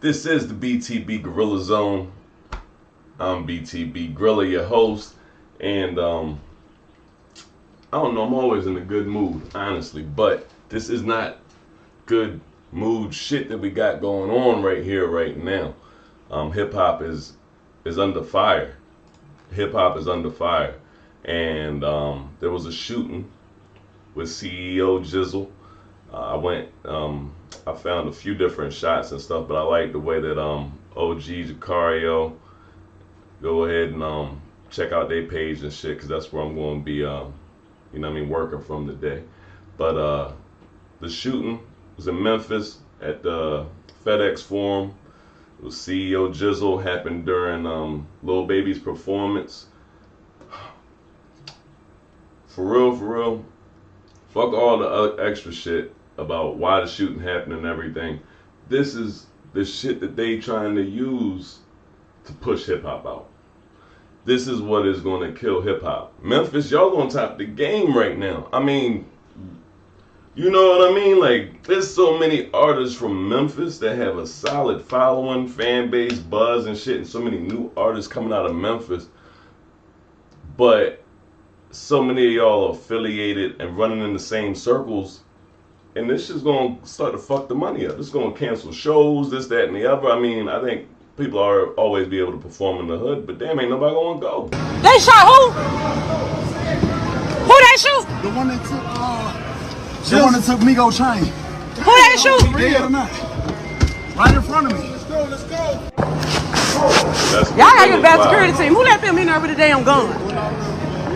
This is the BTB Gorilla Zone. I'm BTB Gorilla, your host, and I don't know. I'm always in a good mood, honestly, but this is not good mood shit that we got going on right here, right now. Hip hop is under fire. Hip hop is under fire, and there was a shooting with CEO Jizzle. I found a few different shots and stuff, but I like the way that OG Jacario. Go ahead and check out their page and shit, because that's where I'm going to be, working from today. But the shooting was in Memphis at the FedEx Forum. It was CEO Jizzle, happened during Lil Baby's performance. For real, fuck all the other extra shit about why the shooting happened and everything. This is the shit that they trying to use to push hip hop out. This is what is going to kill hip hop. Memphis, y'all on top of the game right now. I mean, you know what I mean? Like, there's so many artists from Memphis that have a solid following, fan base, buzz and shit, and so many new artists coming out of Memphis. But so many of y'all are affiliated and running in the same circles, and this is going to start to fuck the money up. It's going to cancel shows, this, that, and the other. I mean, I think people are always be able to perform in the hood, but damn, ain't nobody going to go. They shot who? Who they shoot? The one that took Migo chain. Who they shoot? Yeah, or not? Right in front of me. Let's go. Y'all gotta get a bad security team. Who let them in there with a damn gun?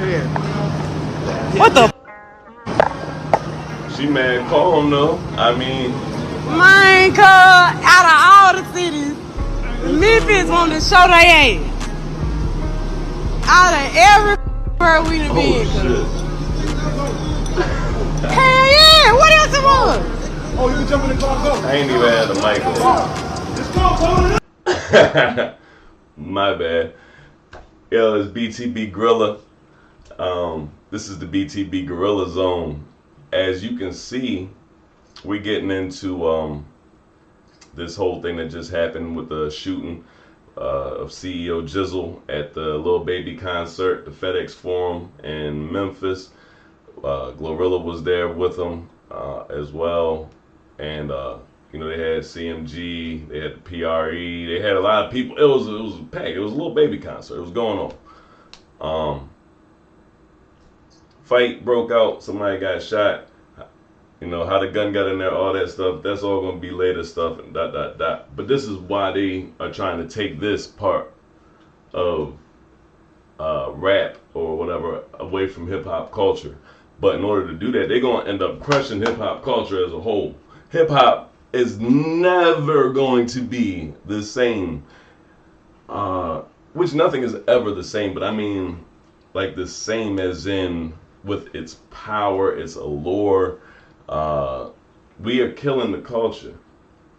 Yeah. What the? She mad calm though. I mean, Man, cuz, out of all the cities, Memphis want to show their ass. Out of everywhere we done been. shit. Hell yeah, what else it was? Oh, you can jump in the car and go. I ain't even had the mic Let's go, on. My bad. Yo, it's BTB Gorilla. This is the BTB Gorilla Zone. As you can see, we're getting into this whole thing that just happened with the shooting of CEO Jizzle at the Lil Baby concert, the FedEx Forum in Memphis. Glorilla was there with them as well, and they had CMG, they had the PRE, they had a lot of people. It was packed. It was a Lil Baby concert. It was going on. Fight broke out. Somebody got shot. How the gun got in there, all that stuff. That's all gonna be later stuff and ... But this is why they are trying to take this part of rap or whatever away from hip hop culture. But in order to do that, they're gonna end up crushing hip hop culture as a whole. Hip hop is never going to be the same. Which nothing is ever the same, but I mean like the same as in with its power, its allure. We are killing the culture.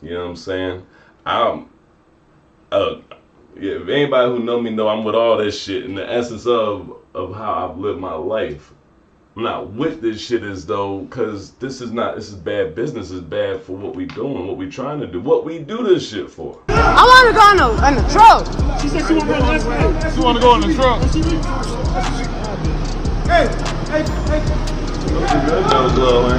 You know what I'm saying? If anybody who know me know I'm with all this shit in the essence of how I've lived my life. I'm not with this shit as though, because this is bad business. It's bad for what we doing, what we trying to do, what we do this shit for. I want to go in the truck. She said she want to go in the truck. You want to go in the truck? Hey. I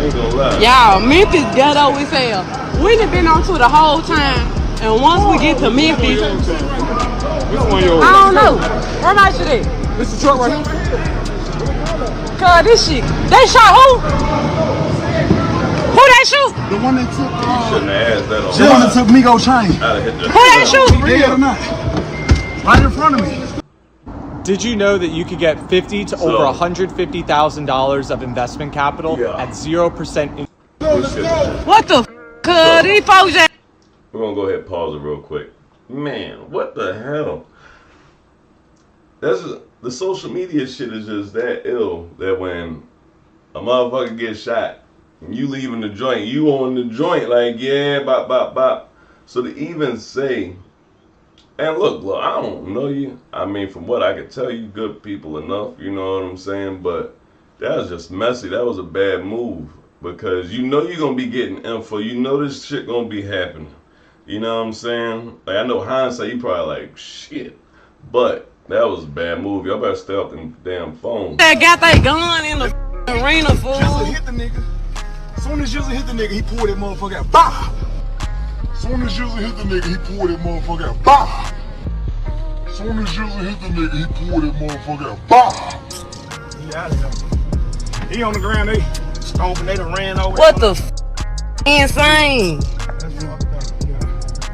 ain't gonna lie. Y'all, Memphis ghetto as hell. We done been on tour the whole time, and once we get to Memphis, Which one yours? I don't know. Where my shit at? This the truck right here. Cause this shit, they shot who? Who they shoot? The one that took Shouldn't have asked that on the one that took Migo chain. I'd have hit the Who they shoot? Yeah, or not? Right in front of me. Did you know that you could get $50,000 to over $150,000 of investment capital at 0% interest? Let's go. What the cuz these folks at? We're gonna go ahead and pause it real quick. Man, what the hell? The social media shit is just that ill that when a motherfucker gets shot, and you leaving the joint, you on the joint like, yeah, bop, bop, bop. So to even say, and look, I don't know you. I mean, from what I can tell, you good people enough, you know what I'm saying? But that was just messy. That was a bad move, because you know you're going to be getting info. You know this shit going to be happening. You know what I'm saying? Like, I know hindsight, you probably like, shit. But that was a bad move. Y'all better stay off them damn phones. They got that gun in the arena, fool. Jizzle hit the nigga. Soon as Jizzle hit the nigga, he pulled that motherfucker out. Bah! Soon as Jizzle hit the nigga, he pulled that motherfucker out. Bah! Soon as Jizzle hit the nigga, he pulled that motherfucker out. Bah! He out of here. He on the ground, they stomping, they done ran over. What the insane?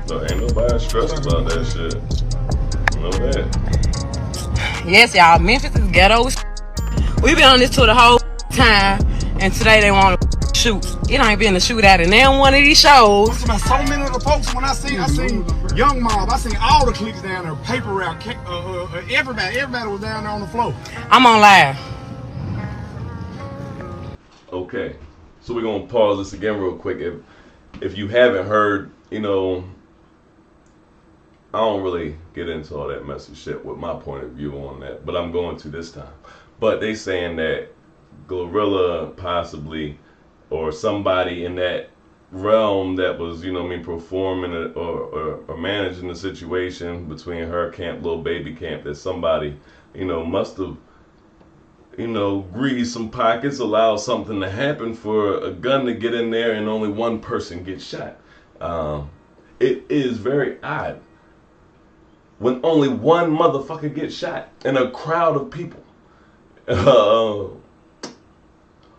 No, ain't nobody stressed about that shit. Know that. Yes, y'all. Memphis is ghetto. We been on this tour the whole time, and today they want to shoot. It ain't been a shootout in damn one of these shows. So many of the folks when I seen Young Mob, I seen all the cliques down there, paper route, everybody was down there on the floor. I'm on live. Okay, so we're gonna pause this again real quick. If you haven't heard, you know, I don't really get into all that messy shit with my point of view on that, but I'm going to this time. But they saying that Glorilla possibly, or somebody in that realm that was, you know what I mean, performing it or managing the situation between her camp, Lil Baby camp, that somebody, you know, must have, you know, greased some pockets, allowed something to happen for a gun to get in there and only one person gets shot. It is very odd when only one motherfucker gets shot in a crowd of people.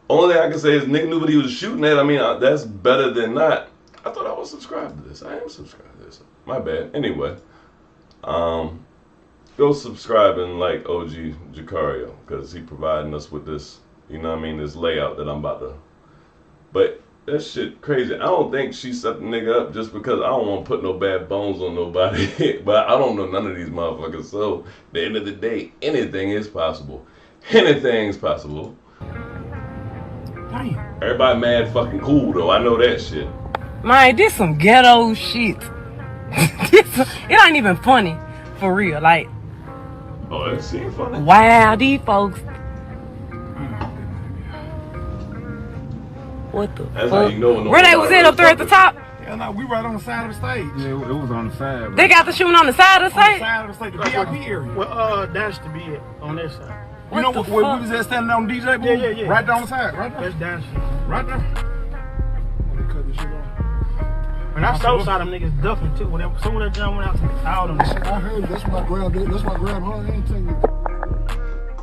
Only thing I can say is nigga knew what he was shooting at. I mean, that's better than not. I thought I was subscribed to this. I am subscribed to this. My bad. Anyway, go subscribe and like OG Jacario, because he providing us with this, you know what I mean, this layout that I'm about to. But that shit crazy. I don't think she set the nigga up just because I don't want to put no bad bones on nobody. But I don't know none of these motherfuckers. So at the end of the day, anything is possible. Anything's possible. Damn. Everybody mad fucking cool though. I know that shit. Man, this some ghetto shit. It ain't even funny, for real. Like, Oh, that seems funny. wow, these folks. What the That's fuck? how you know when Where they was at up there at the top? Yeah, no, we right on the side of the stage. Yeah, it was on the side. Bro. They got the shooting on the side of the On the stage? side of the stage, the VIP area. Well, that's to be it on this side. You know What the where fuck? we was at standing on DJ booth? Yeah. Right there on the side, right there. That's down shit. Right there. Let me cut this shit off. And I saw them niggas ducking too. Whenever some of that jump went out to all them. I heard it. That's why I grabbed it. That's why I grabbed her. I ain't taking it.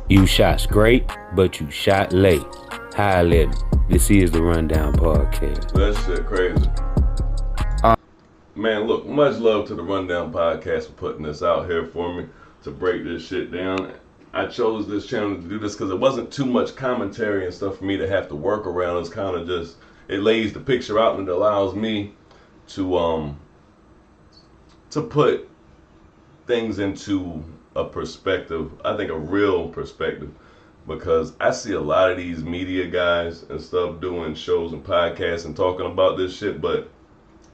You shot straight, but you shot late. Hi, Living. This is the Rundown Podcast. That shit crazy. Man, look, much love to the Rundown Podcast for putting this out here for me to break this shit down. I chose this channel to do this because it wasn't too much commentary and stuff for me to have to work around. It's kind of just, it lays the picture out and it allows me to put things into a perspective, I think a real perspective, because I see a lot of these media guys and stuff doing shows and podcasts and talking about this shit, but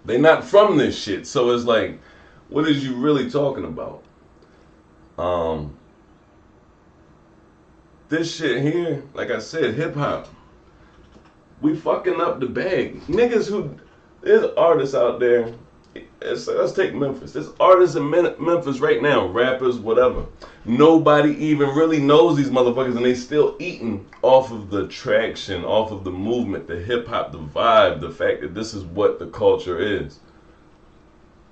they not from this shit. So it's like, what is you really talking about? This shit here, like I said, hip hop, we fucking up the bag. Niggas who, there's artists out there, let's take Memphis. There's artists in Memphis right now, rappers, whatever. Nobody even really knows these motherfuckers, and they still eating off of the traction, off of the movement, the hip hop, the vibe, the fact that this is what the culture is.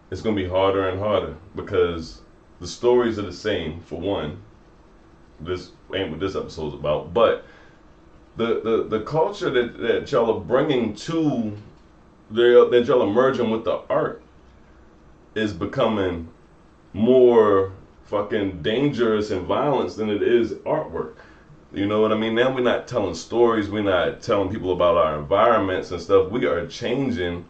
It's gonna be harder and harder because the stories are the same, for one. This ain't what this episode's about, but the culture that y'all are bringing to, that y'all are merging with the art is becoming more fucking dangerous and violence than it is artwork. You know what I mean? Now we're not telling stories, we're not telling people about our environments and stuff. We are changing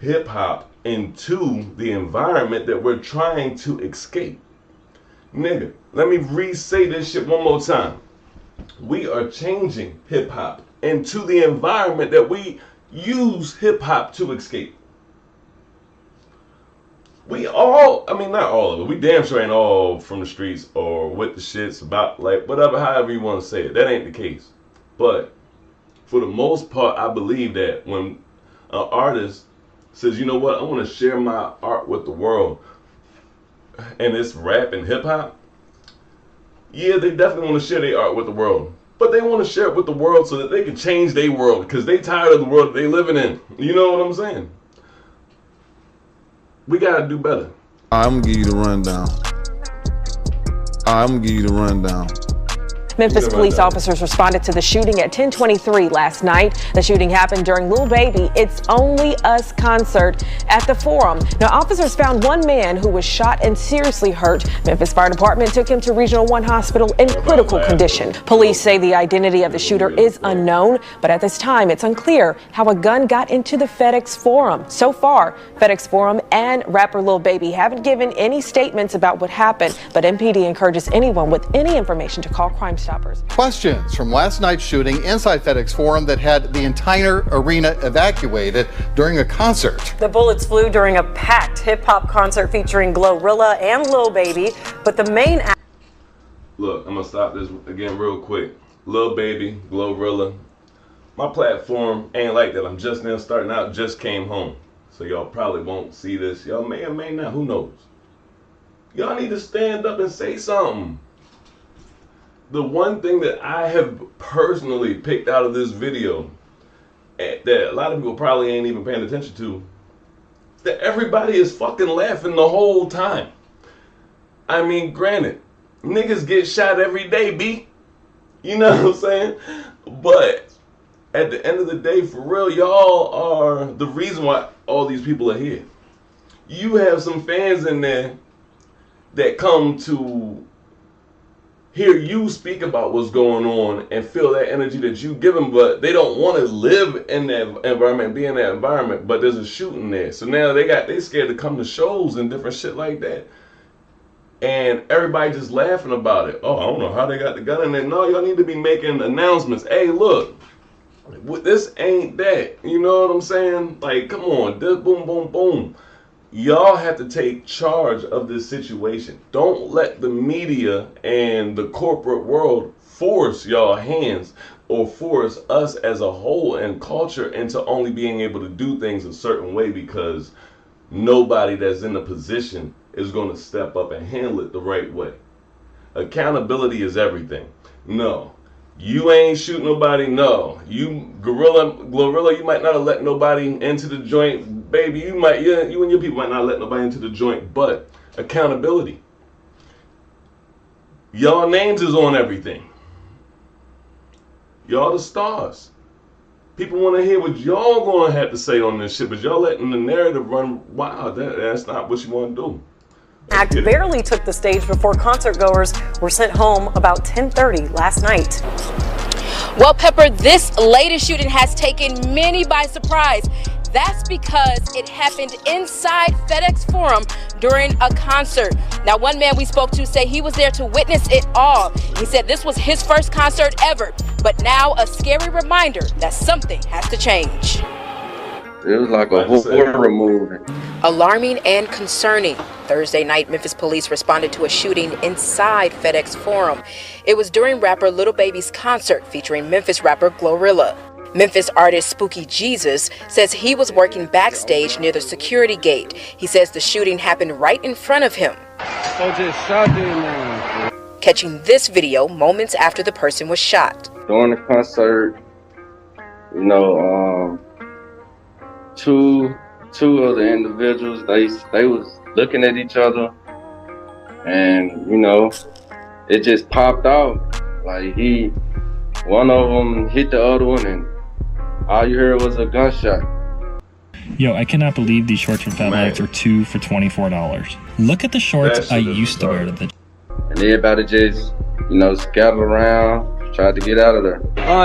hip hop into the environment that we're trying to escape. Nigga, let me re-say this shit one more time. We are changing hip hop into the environment that we use hip hop to escape. We all, I mean, not all of it. We damn sure ain't all from the streets or with the shits about, like, whatever, however you want to say it. That ain't the case. But for the most part, I believe that when an artist says, you know what, I want to share my art with the world, and it's rap and hip hop, yeah, they definitely want to share their art with the world. But they want to share it with the world so that they can change their world, because they tired of the world that they living in. You know what I'm saying? We got to do better. I'm going to give you the rundown. Memphis police officers responded to the shooting at 10:23 last night. The shooting happened during Lil Baby It's Only Us concert at the Forum. Now, officers found one man who was shot and seriously hurt. Memphis Fire Department took him to Regional 1 Hospital in critical condition. Police say the identity of the shooter is unknown, but at this time, it's unclear how a gun got into the FedEx Forum. So far, FedEx Forum and rapper Lil Baby haven't given any statements about what happened, but MPD encourages anyone with any information to call Crime Stoppers. Questions from last night's shooting inside FedEx Forum that had the entire arena evacuated during a concert. The bullets flew during a packed hip-hop concert featuring Glorilla and Lil Baby, but the main... Look, I'm going to stop this again real quick. Lil Baby, Glorilla. My platform ain't like that. I'm just now starting out, just came home. So y'all probably won't see this. Y'all may or may not, who knows? Y'all need to stand up and say something. The one thing that I have personally picked out of this video that a lot of people probably ain't even paying attention to, that everybody is fucking laughing the whole time. I mean, granted, niggas get shot every day, B. You know what I'm saying? But at the end of the day, for real, y'all are the reason why all these people are here. You have some fans in there that come to hear you speak about what's going on and feel that energy that you give them, but they don't want to live in that environment, be in that environment, but there's a shooting there. So now they scared to come to shows and different shit like that. And everybody just laughing about it. Oh, I don't know how they got the gun in there. No, y'all need to be making announcements. Hey, look, this ain't that. You know what I'm saying? Like, come on, this boom, boom, boom. Y'all have to take charge of this situation. Don't let the media and the corporate world force y'all hands or force us as a whole and culture into only being able to do things a certain way because nobody that's in a position is going to step up and handle it the right way. Accountability is everything. No. You ain't shoot nobody, no. You Glorilla, you might not have let nobody into the joint. Baby, you and your people might not let nobody into the joint, but accountability. Y'all names is on everything. Y'all the stars. People want to hear what y'all gonna have to say on this shit, but y'all letting the narrative run wild. That's not what you want to do. Act barely took the stage before concert goers were sent home about 10:30 last night. Well, Pepper, this latest shooting has taken many by surprise. That's because it happened inside FedEx Forum during a concert. Now, one man we spoke to said he was there to witness it all. He said this was his first concert ever, but now a scary reminder that something has to change. It was like a horror movie. Alarming and concerning. Thursday night, Memphis police responded to a shooting inside FedEx Forum. It was during rapper Lil Baby's concert featuring Memphis rapper Glorilla. Memphis artist Spooky Jesus says he was working backstage near the security gate. He says the shooting happened right in front of him. Catching this video moments after the person was shot. During the concert, you know, two of the individuals, they was looking at each other, and you know, it just popped out. Like one of them hit the other one, and all you heard was a gunshot. Yo, I cannot believe these shorts from FedEx are 2 for $24. Look at the shorts I used to wear to the. And everybody just, you know, scattered around. Tried to get out of there.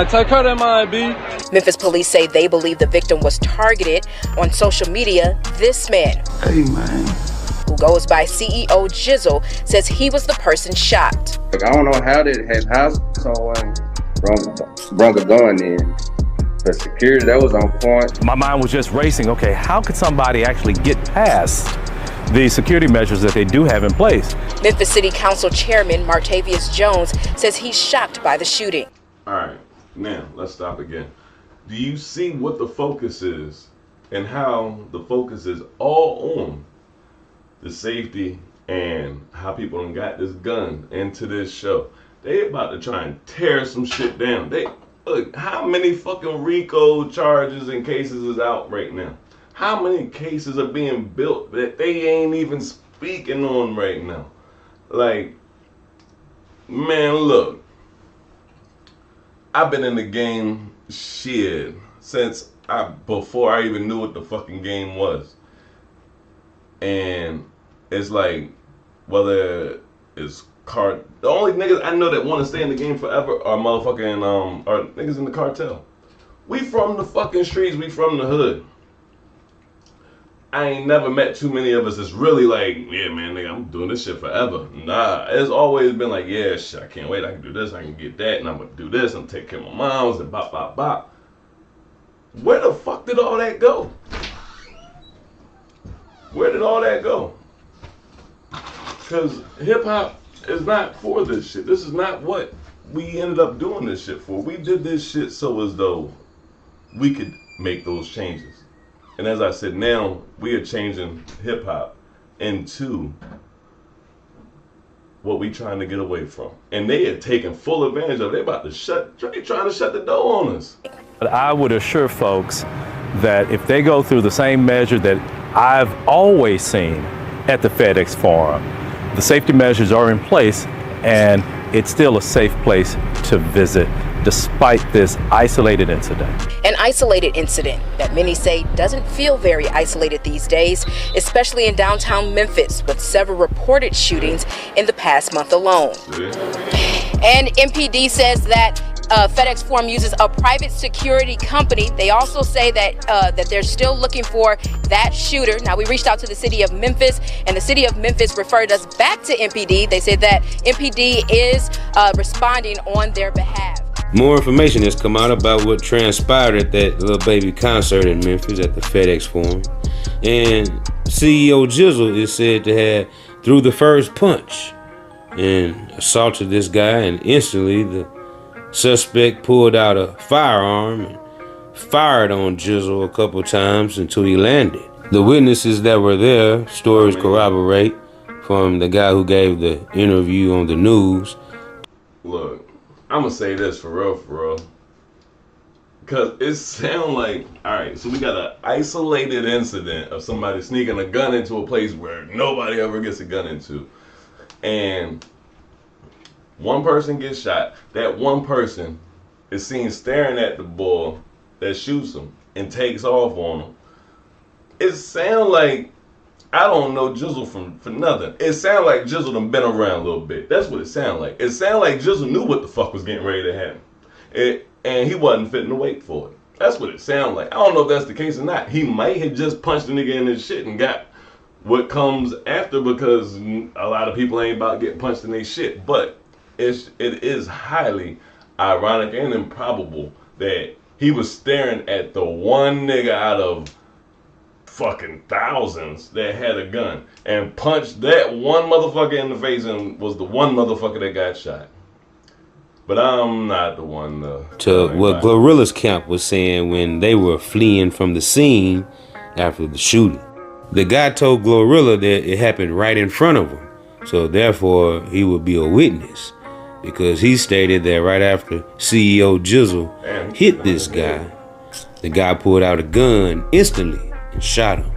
Take her to my B. Memphis police say they believe the victim was targeted. On social media, this man, who goes by CEO Jizzle, says he was the person shot. Like, I don't know how someone brought a gun in. The security, that was on point. My mind was just racing. Okay, how could somebody actually get past the security measures that they do have in place? Memphis City Council Chairman Martavius Jones says he's shocked by the shooting. All right, now let's stop again. Do you see what the focus is and how the focus is all on the safety and how people done got this gun into this show. They about to try and tear some shit down. Look, how many fucking RICO charges and cases is out right now? How many cases are being built that they ain't even speaking on right now? Like, man, look, I've been in the game shit since before I even knew what the fucking game was. And it's like, whether it's the only niggas I know that want to stay in the game forever are motherfucking are niggas in the cartel. We from the fucking streets, we from the hood. I ain't never met too many of us that's really like, yeah man, nigga, I'm doing this shit forever. Nah, it's always been like, yeah, shit, I can't wait, I can do this, I can get that, and I'm gonna do this, I'm gonna take care of my moms, and bop, bop, bop. Where the fuck did all that go? Where did all that go? Because hip hop is not for this shit. This is not what we ended up doing this shit for. We did this shit so as though we could make those changes. And as I said, now we are changing hip hop into what we trying to get away from. And they are taking full advantage of it. They about to they trying to shut the door on us. But I would assure folks that if they go through the same measure that I've always seen at the FedEx Forum, the safety measures are in place and it's still a safe place to visit despite this isolated incident. An isolated incident that many say doesn't feel very isolated these days, especially in downtown Memphis with several reported shootings in the past month alone. And MPD says that FedEx Forum uses a private security company. They also say that that they're still looking for that shooter. Now, we reached out to the city of Memphis, and the city of Memphis referred us back to MPD. They said that MPD is responding on their behalf. More information has come out about what transpired at that Lil Baby concert in Memphis at the FedEx Forum. And CEO Jizzle is said to have threw the first punch and assaulted this guy, and instantly the suspect pulled out a firearm and fired on Jizzle a couple times until he landed. The witnesses that were there, stories corroborate from the guy who gave the interview on the news. Look, I'm gonna say this for real. Because it sounds like, alright, so we got an isolated incident of somebody sneaking a gun into a place where nobody ever gets a gun into. And one person gets shot. That one person is seen staring at the boy that shoots him and takes off on him. It sounds like, I don't know Jizzle for nothing. It sounds like Jizzle done been around a little bit. That's what it sounds like. It sounds like Jizzle knew what the fuck was getting ready to happen. And he wasn't fitting to wait for it. That's what it sounds like. I don't know if that's the case or not. He might have just punched the nigga in his shit and got what comes after, because a lot of people ain't about getting punched in their shit. But it is highly ironic and improbable that he was staring at the one nigga out of fucking thousands that had a gun and punched that one motherfucker in the face and was the one motherfucker that got shot. But I'm not the one to what Glorilla's camp was saying when they were fleeing from the scene after the shooting. The guy told Glorilla that it happened right in front of him, so therefore he would be a witness, because he stated that right after CEO Jizzle hit this guy, the guy pulled out a gun instantly and shot him.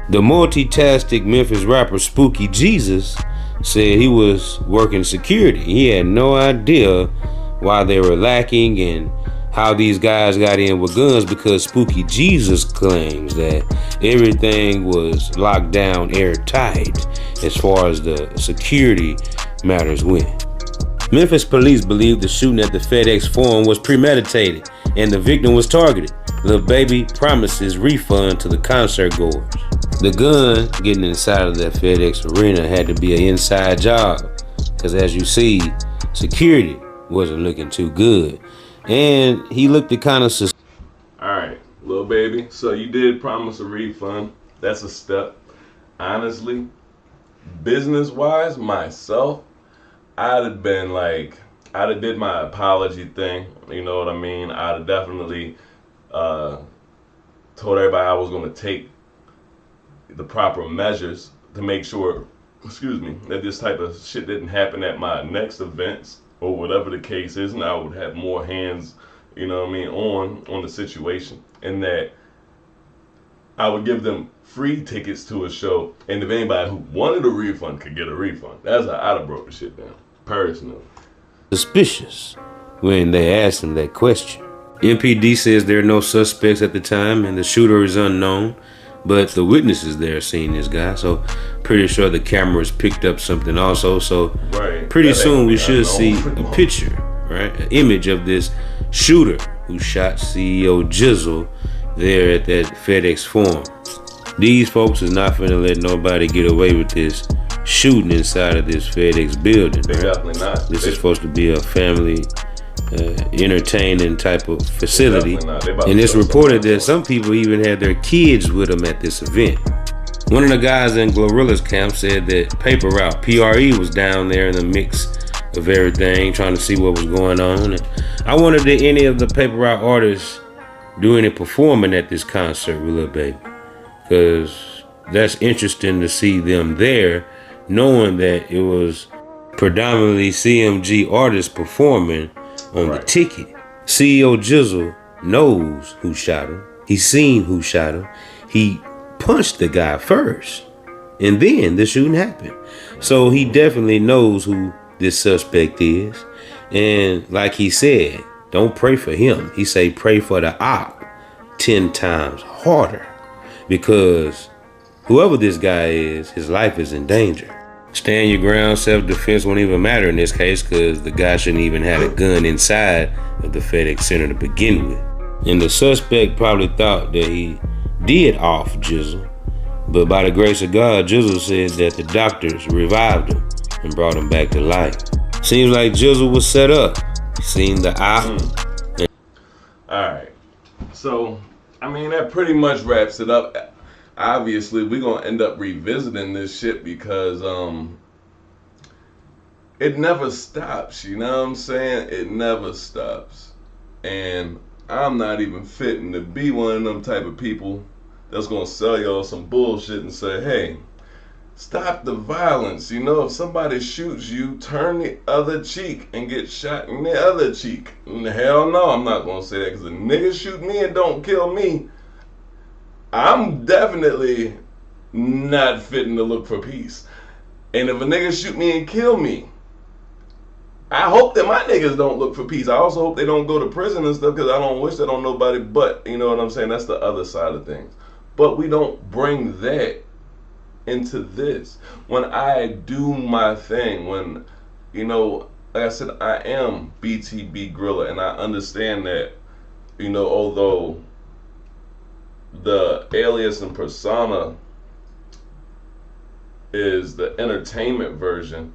The multitasking Memphis rapper Spooky Jesus said he was working security. He had no idea why they were lacking and how these guys got in with guns, because Spooky Jesus claims that everything was locked down airtight as far as the security matters went. Memphis police believe the shooting at the FedEx Forum was premeditated and the victim was targeted. Lil Baby promises refund to the concert goers. The gun getting inside of that FedEx arena had to be an inside job, because as you see, security wasn't looking too good. And he looked at kind of Alright, Lil Baby, so you did promise a refund. That's a step. Honestly, business-wise, myself, I'd have been like, I'd have did my apology thing, you know what I mean? I'd have definitely told everybody I was going to take the proper measures to make sure, that this type of shit didn't happen at my next events or whatever the case is, and I would have more hands, on the situation, and that I would give them free tickets to a show, and if anybody who wanted a refund could get a refund. That's how I'd have broke the shit down, personally. Suspicious when they asked him that question. MPD says there are no suspects at the time and the shooter is unknown, but the witnesses there seen this guy, so pretty sure the cameras picked up something also. So pretty soon we should see a picture, right? An image of this shooter who shot CEO Jizzle there at that FedEx Forum. These folks is not finna let nobody get away with this shooting inside of this FedEx building. They definitely not. This is supposed to be a family entertaining type of facility, and it's reported that some people even had their kids with them at this event. One of the guys in Glorilla's camp said that Paper Route, PRE, was down there in the mix of everything, trying to see what was going on. And I wondered, did any of the Paper Route artists do any performing at this concert with Lil Baby? Because that's interesting to see them there, knowing that it was predominantly CMG artists performing on the ticket. CEO Jizzle knows who shot him. He's seen who shot him. He punched the guy first, and then the shooting happened. So he definitely knows who this suspect is. And like he said, don't pray for him. He say pray for the op 10 times harder, because whoever this guy is, his life is in danger. Stand your ground, self-defense won't even matter in this case, because the guy shouldn't even have a gun inside of the FedEx Center to begin with. And the suspect probably thought that he did off Jizzle, but by the grace of God, Jizzle said that the doctors revived him and brought him back to life. Seems like Jizzle was set up. Seen the eye. Alright, so, that pretty much wraps it up. Obviously, we're going to end up revisiting this shit because it never stops, you know what I'm saying? It never stops. And I'm not even fitting to be one of them type of people that's going to sell y'all some bullshit and say, hey, stop the violence. If somebody shoots you, turn the other cheek and get shot in the other cheek. And hell no, I'm not going to say that, because a nigga shoot me and don't kill me, I'm definitely not fitting to look for peace. And if a nigga shoot me and kill me, I hope that my niggas don't look for peace. I also hope they don't go to prison and stuff, because I don't wish that on nobody, but you know what I'm saying? That's the other side of things. But we don't bring that into this. When I do my thing, when, like I said, I am BTB Gorilla, and I understand that, although the alias and persona is the entertainment version,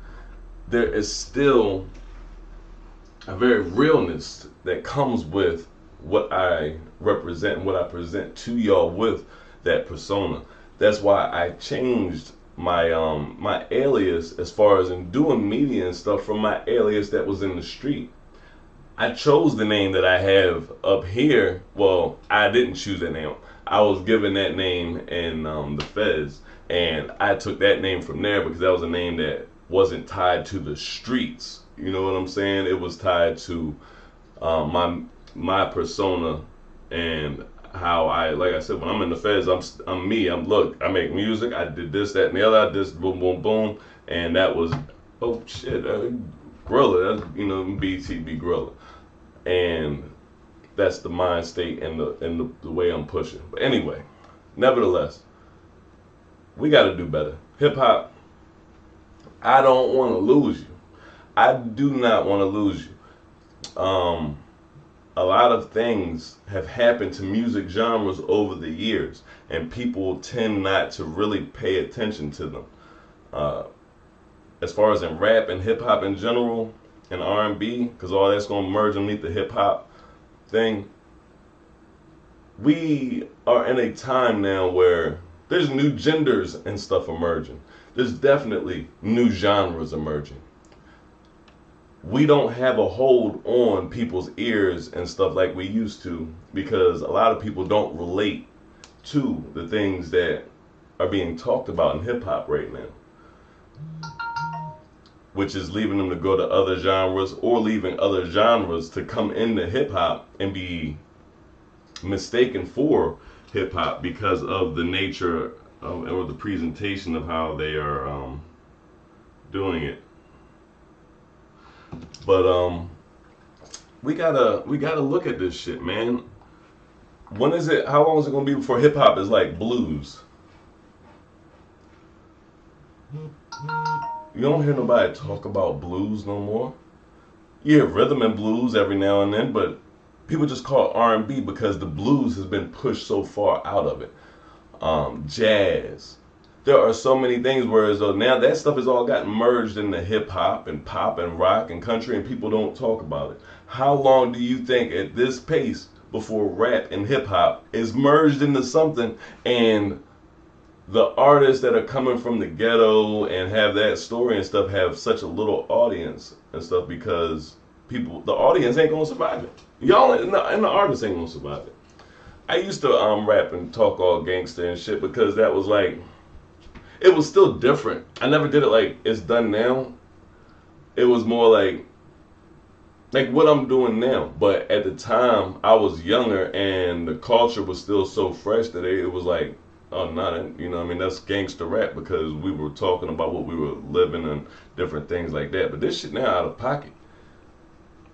there is still a very realness that comes with what I represent and what I present to y'all with that persona. That's why I changed my my alias as far as in doing media and stuff from my alias that was in the street. I chose the name that I have up here. Well, I didn't choose that name. I was given that name in the Feds, and I took that name from there because that was a name that wasn't tied to the streets. You know what I'm saying? It was tied to my persona and how like I said, when I'm in the Feds, I'm me. Look, I make music. I did this, that, and the other. I just boom, boom, boom, and that was Gorilla. That's BTB Gorilla, and that's the mind state and the way I'm pushing. But anyway, nevertheless, we got to do better. Hip hop. I don't want to lose you. I do not want to lose you. A lot of things have happened to music genres over the years, and people tend not to really pay attention to them. As far as in rap and hip hop in general, and R&B, because all that's going to merge underneath the hip hop thing, we are in a time now where there's new genders and stuff emerging. There's definitely new genres emerging. We don't have a hold on people's ears and stuff like we used to, because a lot of people don't relate to the things that are being talked about in hip hop right now, which is leaving them to go to other genres or leaving other genres to come into hip hop and be mistaken for hip hop because of the nature of, or the presentation of how they are doing it. But we gotta look at this shit, man. When is it? How long is it gonna be before hip hop is like blues? You don't hear nobody talk about blues no more. You hear rhythm and blues every now and then, but people just call it R&B because the blues has been pushed so far out of it. Jazz. There are so many things, whereas though now that stuff has all gotten merged into hip hop and pop and rock and country, and people don't talk about it. How long do you think at this pace before rap and hip hop is merged into something, and the artists that are coming from the ghetto and have that story and stuff have such a little audience and stuff because people, the audience ain't gonna survive it. Y'all and the artists ain't gonna survive it. I used to rap and talk all gangster and shit because that was like, it was still different. I never did it like it's done now. It was more like what I'm doing now. But at the time, I was younger and the culture was still so fresh that it was like, oh, not, you know what I mean? That's gangster rap because we were talking about what we were living and different things like that. But this shit now out of pocket.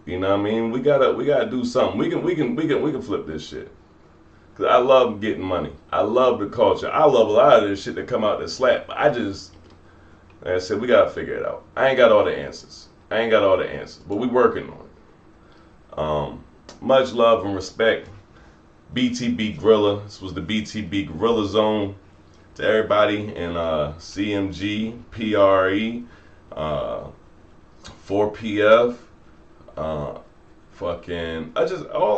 You know what I mean? We gotta do something. We can flip this shit. Cause I love getting money. I love the culture. I love a lot of this shit that come out that slap. But I just, like I said, we gotta figure it out. I ain't got all the answers. But we working on it. Much love and respect. BTB Gorilla. This was the BTB Gorilla Zone. To everybody in CMG, PRE, 4PF, all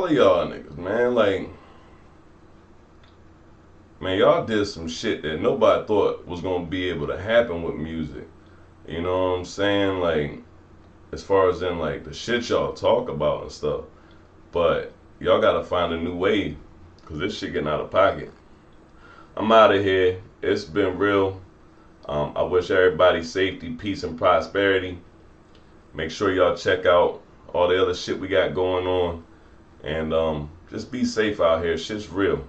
of y'all niggas, man. Like, man, y'all did some shit that nobody thought was gonna be able to happen with music. You know what I'm saying? Like, as far as in like the shit y'all talk about and stuff. But y'all gotta find a new way, cause this shit getting out of pocket. I'm out of here. It's been real. I wish everybody safety, peace, and prosperity. Make sure y'all check out all the other shit we got going on, and just be safe out here. Shit's real.